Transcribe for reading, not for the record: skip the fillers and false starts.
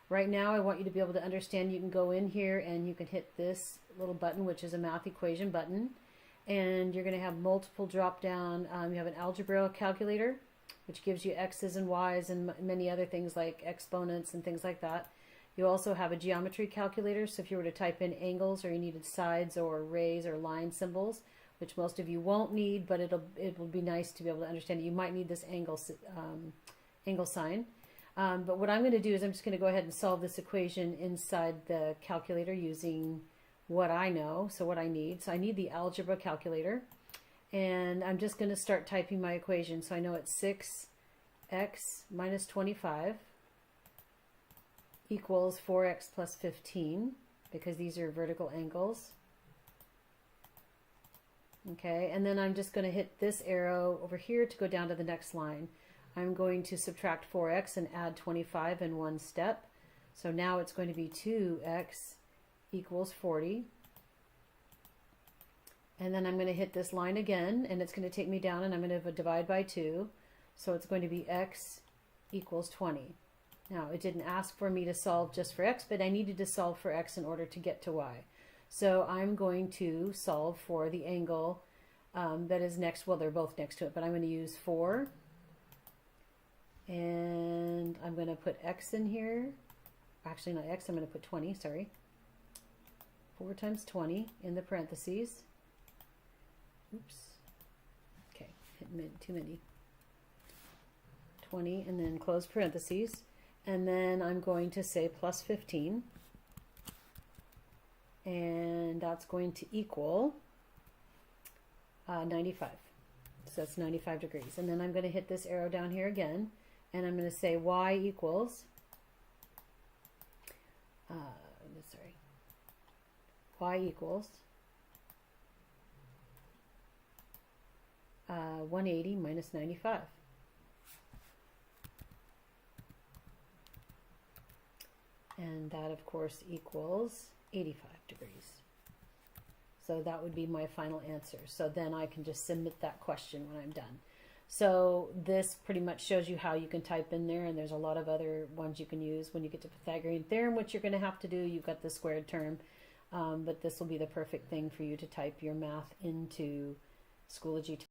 Right now I want you to be able to understand you can go in here and you can hit this little button, which is a math equation button, and you're going to have multiple drop down. You have an algebra calculator, which gives you x's and y's and many other things like exponents and things like that. You also have a geometry calculator, so if you were to type in angles or you needed sides or rays or line symbols, which most of you won't need, but it will be nice to be able to understand it. You might need this angle sign. But what I'm going to do is I'm just going to go ahead and solve this equation inside the calculator using what I know, so what I need. So I need the algebra calculator, and I'm just going to start typing my equation. So I know it's 6x minus 25 equals 4x plus 15, because these are vertical angles. Okay, and then I'm just going to hit this arrow over here to go down to the next line. I'm going to subtract 4x and add 25 in one step. So now it's going to be 2x equals 40. And then I'm going to hit this line again, and it's going to take me down, and I'm going to divide by 2. So it's going to be x equals 20. Now, it didn't ask for me to solve just for x, but I needed to solve for x in order to get to y. So I'm going to solve for the angle that is next. Well, they're both next to it, but I'm going to use 4. And I'm going to put x in here. Actually, not x, I'm going to put 20, sorry. 4 times 20 in the parentheses. Oops. Okay, hit too many. 20 and then close parentheses. And then I'm going to say plus 15. And that's going to equal 95. So that's 95 degrees. And then I'm going to hit this arrow down here again. And I'm going to say y equals, y equals 180 minus 95. And that, of course, equals 85 degrees. So that would be my final answer. So then I can just submit that question when I'm done. So this pretty much shows you how you can type in there, and there's a lot of other ones you can use. When you get to Pythagorean theorem, which you're going to have to do, you've got the squared term, but this will be the perfect thing for you to type your math into Schoology.